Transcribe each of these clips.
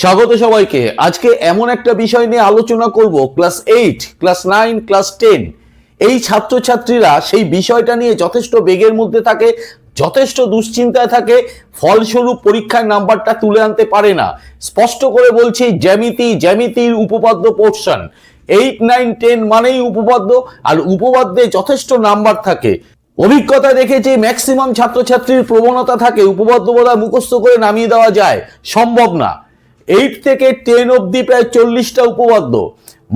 স্বাগত সবাইকে। আজকে এমন একটা বিষয় নিয়ে আলোচনা করব, ক্লাস 8, ক্লাস 9, ক্লাস 10 এই ছাত্রছাত্রীরা সেই বিষয়টা নিয়ে যথেষ্ট বেগের মধ্যে থাকে, যথেষ্ট দুশ্চিন্তায় থাকে, ফলস্বরূপ পরীক্ষায় নাম্বারটা তুলে আনতে পারে না। স্পষ্ট করে বলছি, জ্যামিতির উপপাদ্য পোর্শন 8, 9, 10 মানেই উপপাদ্য, আর উপপাদ্যে যথেষ্ট নাম্বার থাকে। অভিজ্ঞতা দেখেছি ম্যাক্সিমাম ছাত্রছাত্রীর প্রবণতা থাকে উপপাদ্য বোধহয় মুখস্থ করে নামিয়ে দেওয়া যায়, সম্ভব না। 8 থেকে 10 অবধি প্রায় 40টা উপপাদ্য,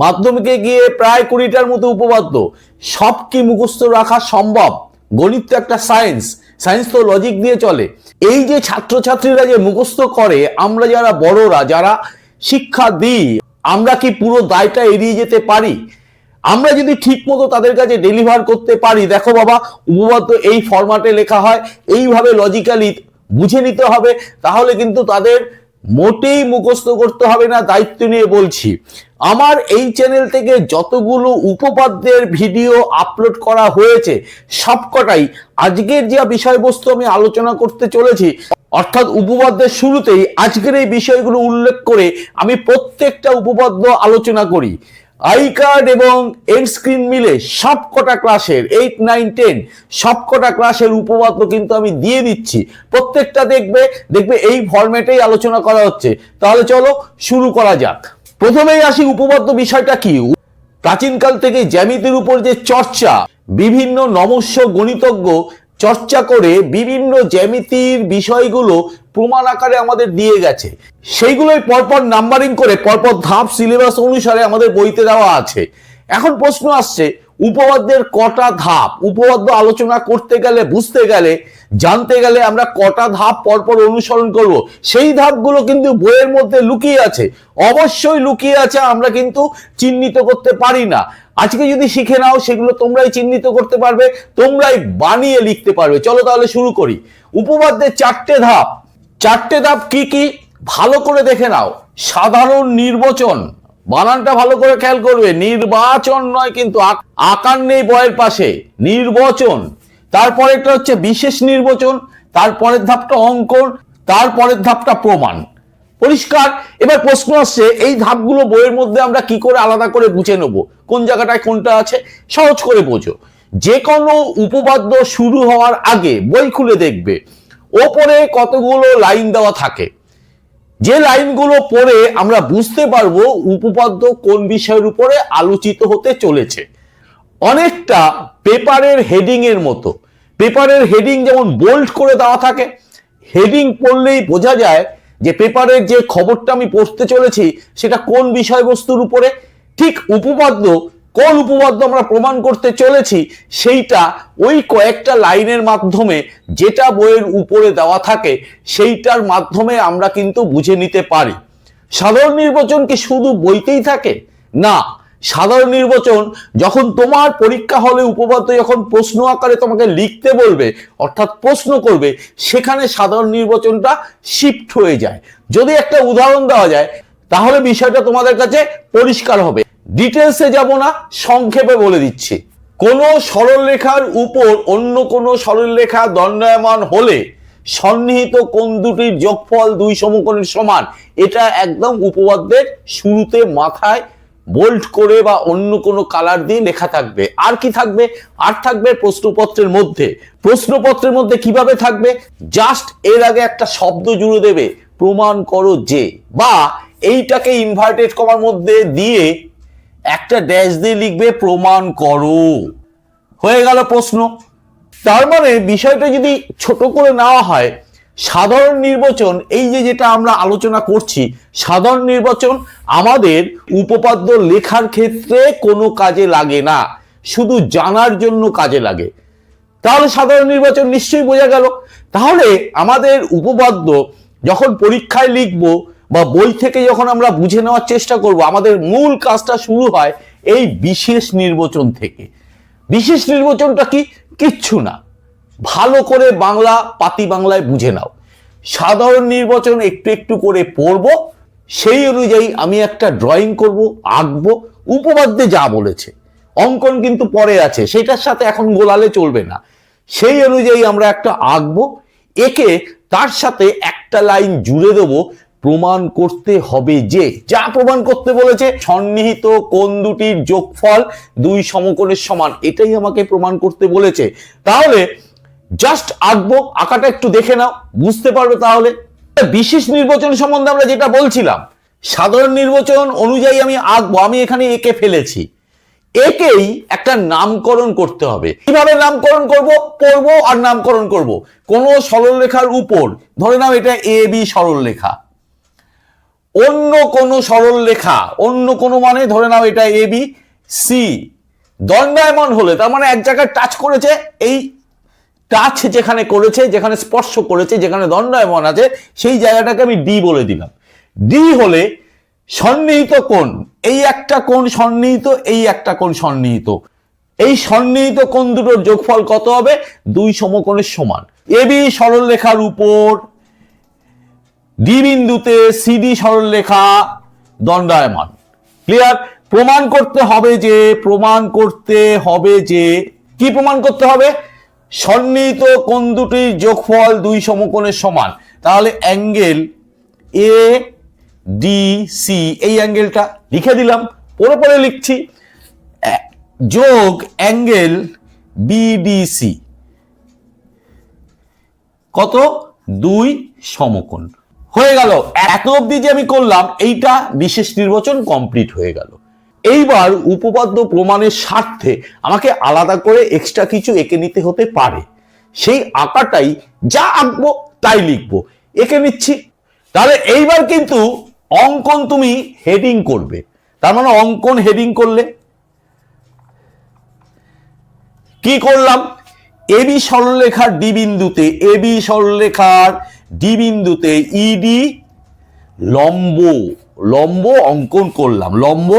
মাধ্যমিকে গিয়ে প্রায় 20টার মতো উপপাদ্য। সব কি মুখস্থ রাখা সম্ভব? গণিত তো একটা সায়েন্স তো লজিক দিয়ে চলে। এই যে ছাত্রছাত্রীরা যে মুখস্থ করে, আমরা যারা বড়রা যারা শিক্ষা দিই, আমরা কি পুরো দায়টা এড়িয়ে যেতে পারি? আমরা যদি ঠিক মতো তাদের কাছে ডেলিভার করতে পারি, দেখো বাবা উপপাদ্য এই ফরম্যাটে লেখা হয়, এইভাবে লজিক্যালি বুঝে নিতে হবে, তাহলে কিন্তু তাদের মোটেই মুখস্থ করতে হবে না। দায়িত্ব নিয়ে বলছি, আমার এই চ্যানেল থেকে যতগুলো উপপাদ্যের ভিডিও আপলোড করা হয়েছে সবকটাই আজকের যে বিষয়বস্তু আমি আলোচনা করতে চলেছি, অর্থাৎ উপপাদ্যের শুরুতেই আজকের এই বিষয়গুলো উল্লেখ করে আমি প্রত্যেকটা উপপাদ্য আলোচনা করি। আই কার্ড এবং এন্ড স্ক্রিন মিলে সবকটা ক্লাসের 8, 9, 10 সবকটা ক্লাসের উপপাদ্য কিন্তু আমি দিয়ে দিচ্ছি। প্রত্যেকটা দেখবে এই ফরম্যাটেই আলোচনা করা হচ্ছে। তাহলে চলো শুরু করা যাক। প্রথমেই আসি, উপপাদ্য বিষয়টা কি। প্রাচীনকাল থেকে জ্যামিতির উপর যে চর্চা, বিভিন্ন নমস্য গণিতজ্ঞ চর্চা করে বিভিন্ন জ্যামিতির বিষয়গুলো প্রমাণ আকারে আমাদের দিয়ে গেছে। সেইগুলোই পরপর নাম্বারিং করে পরপর ধাপ সিলেবাস অনুসারে আমাদের বইতে দেওয়া আছে। এখন প্রশ্ন আসছে, উপপাদ্যের কটা ধাপ? উপপাদ্য আলোচনা করতে গেলে, বুঝতে গেলে, জানতে গেলে আমরা কটা ধাপ পরপর অনুসরণ করব? সেই ধাপগুলো কিন্তু বইয়ের মধ্যে লুকিয়ে আছে, অবশ্যই লুকিয়ে আছে, আমরা কিন্তু চিহ্নিত করতে পারি না। আজকে যদি শিখে নাও, সেগুলো তোমরাই চিহ্নিত করতে পারবে, তোমরাই বানিয়ে লিখতে পারবে। চলো তাহলে শুরু করি। উপপাদ্যের চারটে ধাপ কি কি ভালো করে দেখে নাও। সাধারণ নির্বাচন, বানানটা ভালো করে খেয়াল করবে, নির্বাচন নয় কিন্তু, আকার নেই বয়ের পাশে, নির্বাচন। তারপরেরটা হচ্ছে বিশেষ নির্বাচন, তারপরের ধাপটা অঙ্কন, তারপরের ধাপটা প্রমাণ। পরিষ্কার? এবার প্রশ্ন আসছে, এই ধাপগুলো বইয়ের মধ্যে আমরা কি করে আলাদা করে বুঝে নেব, কোন জায়গাটায় কোনটা আছে? সহজ করে বোঝো। যে কোনো উপপাদ্য শুরু হওয়ার আগে বই খুলে দেখবে ওপরে কতগুলো লাইন দেওয়া থাকে। যে লাইনগুলো পড়ে আমরা বুঝতে পারবো উপপাদ্য কোন বিষয়ের উপরে আলোচিত হতে চলেছে। অনেকটা পেপারের হেডিং এর মতো। পেপারের হেডিং যেমন বোল্ড করে দেওয়া থাকে, হেডিং পড়লেই বোঝা যায় যে পেপারের যে খবরটা আমি পড়তে চলেছি সেটা কোন বিষয়বস্তুর উপরে। ঠিক উপপাদ্য, কোন উপপাদ্য আমরা প্রমাণ করতে চলেছি সেইটা ওই কয়েকটা লাইনের মাধ্যমে, যেটা বইয়ের উপরে দেওয়া থাকে সেইটার মাধ্যমে আমরা কিন্তু বুঝে নিতে পারি। সাধারণ নির্বাচন কি শুধু বইতেই থাকে? না, সাধারণ নির্বাচন যখন তোমার পরীক্ষা হলে উপপাদ্য যখন প্রশ্ন আকারে তোমাকে লিখতে বলবে, অর্থাৎ প্রশ্ন করবে, সেখানে সাধারণ নির্বাচনটা শিফট হয়ে যায়। যদি একটা উদাহরণ দেওয়া যায় তাহলে বিষয়টা তোমাদের কাছে পরিষ্কার হবে। ডিটেলসে যাব না, সংক্ষেপে বলে দিচ্ছি। কোনো সরলরেখার উপর অন্য কোনো সরলরেখা দণ্ডায়মান হলে সন্নিহিত কোণ দুটির যোগফল দুই সমকোণের সমান। এটা একদম উপপাদ্যের শুরুতে মাথায় বোল্ড করে বা অন্য কোনো কালার দিয়ে লেখা থাকবে। আর কি থাকবে? আর থাকবে প্রশ্নপত্রের মধ্যে। প্রশ্নপত্রের মধ্যে কিভাবে থাকবে? জাস্ট এর আগে একটা শব্দ জুড়ে দেবে, প্রমাণ করো যে, বা এইটাকে ইনভার্টেড কমার মধ্যে দিয়ে একটা ড্যাশ দিয়ে লিখবে প্রমাণ করো। হয়ে গেল প্রশ্ন। তার মানে বিষয়টা যদি ছোট করে নেওয়া হয়, সাধারণ নির্বাচন, এই যে যেটা আমরা আলোচনা করছি, সাধারণ নির্বাচন আমাদের উপপাদ্য লেখার ক্ষেত্রে কোনো কাজে লাগে না, শুধু জানার জন্য কাজে লাগে। তাহলে সাধারণ নির্বাচন নিশ্চয়ই বোঝা গেল। তাহলে আমাদের উপপাদ্য যখন পরীক্ষায় লিখব বা বই থেকে যখন আমরা বুঝে নেওয়ার চেষ্টা করব, আমাদের মূল কাজটা শুরু হয় এই বিশেষ নির্বাচন থেকে। বিশেষ নির্বাচনটা কি? কিচ্ছু না, ভালো করে বাংলা, পাতি বাংলায় বুঝে নাও। সাধারণ নির্বাচন একটু একটু করে পড়ব, সেই অনুযায়ী আমি একটা ড্রয়িং করব, আঁকবো, উপপাদ্যে যা বলেছে। অঙ্কন কিন্তু পরে আছে, সেটার সাথে এখন গোলালে চলবে না। সেই অনুযায়ী আমরা একটা আঁকবো, একে তার সাথে একটা লাইন জুড়ে দেবো, প্রমাণ করতে হবে যে, যা প্রমাণ করতে বলেছে, সন্নিহিত কোণ দুটির যোগফল দুই সমকোণের সমান, এটাই আমাকে প্রমাণ করতে বলেছে। তাহলে জাস্ট আঁকবো, আঁকাটা একটু দেখে নাও, বুঝতে পারবে। তাহলে বিশেষ নির্বাচন সম্বন্ধে আমরা যেটা বলছিলাম, সাধারণ নির্বাচন অনুযায়ী আমি আঁকবো। আমি এখানে একে ফেলেছি, একেই একটা নামকরণ করতে হবে। কিভাবে নামকরণ করব? পড়বো আর নামকরণ করব। কোন সরলরেখার উপর, ধরে নাও এটা এ বি সরলরেখা, অন্য কোন সরলরেখা, অন্য কোন মানে ধরে নাও এটা এ বি, সি দণ্ডায়মান হলে, তার মানে এক জায়গায় টাচ করেছে, এই টাচ যেখানে করেছে, যেখানে স্পর্শ করেছে, যেখানে দণ্ডায়মান আছে, সেই জায়গাটাকে আমি ডি বলে দিলাম। ডি হলে সন্নিহিত কোণ, এই একটা কোণ সন্নিহিত, এই একটা কোণ সন্নিহিত, এই সন্নিহিত কোণ দুটোর যোগফল কত হবে? দুই সমকোণের সমান। এবি সরলরেখার উপর ডি বিন্দুতে সিডি সরলরেখা দণ্ডায়মান। ক্লিয়ার? প্রমাণ করতে হবে যে, কি প্রমাণ করতে হবে? সন্নিহিত কোণ দুটির যোগফল দুই সমকোণের সমান। তাহলে অ্যাঙ্গেল এ ডি সি, এই অ্যাঙ্গেলটা লিখে দিলাম, পরে লিখছি, যোগ অ্যাঙ্গেল বিডিসি কত? দুই সমকোণ। হয়ে গেল। এত অবধি যে আমি করলাম, এইটা বিশেষ নির্বাচন কমপ্লিট হয়ে গেল। এইবার উপপাদ্য প্রমাণের স্বার্থে আমাকে আলাদা করে এক্সট্রা কিছু এঁকে নিতে হতে পারে। সেই আঁকাটাই, যা আঁকবো তাই লিখবো, এঁকে নিচ্ছি। তাহলে এইবার কিন্তু অঙ্কন তুমি হেডিং করবে। তার মানে অঙ্কন হেডিং করলে কি করলাম? এবি সরলরেখার ডি বিন্দুতে, এবি সরলরেখার ডি বিন্দুতে ইডি লম্ব অঙ্কন করলাম, লম্ব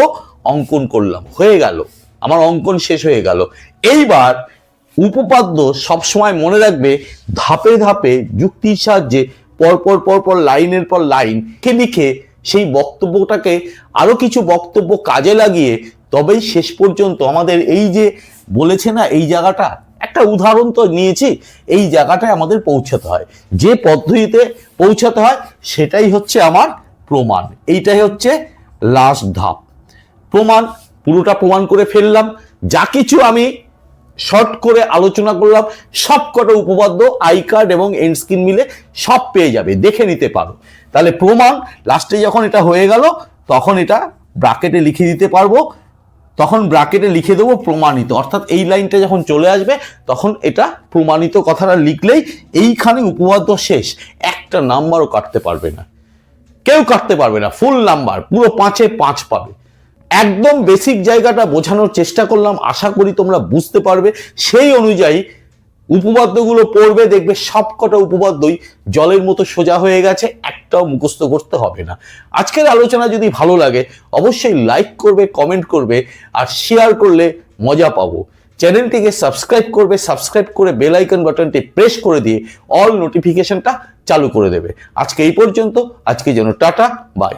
অঙ্কন করলাম। হয়ে গেল, আমার অঙ্কন শেষ হয়ে গেল। এইবার উপপাদ্য সবসময় মনে রাখবে, ধাপে ধাপে যুক্তির সাহায্যে পরপর লাইনের পর লাইন লিখে সেই বক্তব্যটাকে আরো কিছু বক্তব্য কাজে লাগিয়ে, তবেই শেষ পর্যন্ত আমাদের এই যে বলেছে না, এই জায়গাটা, একটা উদাহরণ তো নিয়েছি, এই জায়গাটায় আমাদের পৌঁছাতে হয়। যে পদ্ধতিতে পৌঁছাতে হয় সেটাই হচ্ছে আমার প্রমাণ। এইটাই হচ্ছে লাস্ট ধাপ, প্রমাণ। পুরোটা প্রমাণ করে ফেললাম। যা কিছু আমি শর্ট করে আলোচনা করলাম, সব কটা উপপাদ্য আই কার্ড এবং এন্ড স্ক্রিন মিলে সব পেয়ে যাবে, দেখে নিতে পারো। তাহলে প্রমাণ, লাস্টে যখন এটা হয়ে গেল, তখন এটা ব্র্যাকেটে লিখে দিতে পারবো, তখন ব্র্যাকেটে লিখে দেবো প্রমাণিত। অর্থাৎ এই লাইনটা যখন চলে আসবে, তখন এটা প্রমাণিত কথাটা লিখলেই এইখানে উপপাদ্য শেষ। একটা নাম্বারও কাটতে পারবে না, কেউ কাটতে পারবে না, ফুল নাম্বার, পুরো 5-এ 5 পাবে। একদম বেসিক জায়গাটা বোঝানোর চেষ্টা করলাম, আশা করি তোমরা বুঝতে পারবে। সেই অনুযায়ী উপপাদ্যগুলো পড়বে, দেখবে সবকটা উপপাদ্যই জলের মতো সোজা হয়ে গেছে, একটাও মুখস্থ করতে হবে না। আজকের আলোচনা যদি ভালো লাগে অবশ্যই লাইক করবে, কমেন্ট করবে, আর শেয়ার করলে মজা পাবো। চ্যানেলটিকে সাবস্ক্রাইব করবে, সাবস্ক্রাইব করে বেল আইকন বাটনটি প্রেস করে দিয়ে অল নোটিফিকেশনটা চালু করে দেবে। আজকে এই পর্যন্ত, আজকে যেন টাটা, বাই।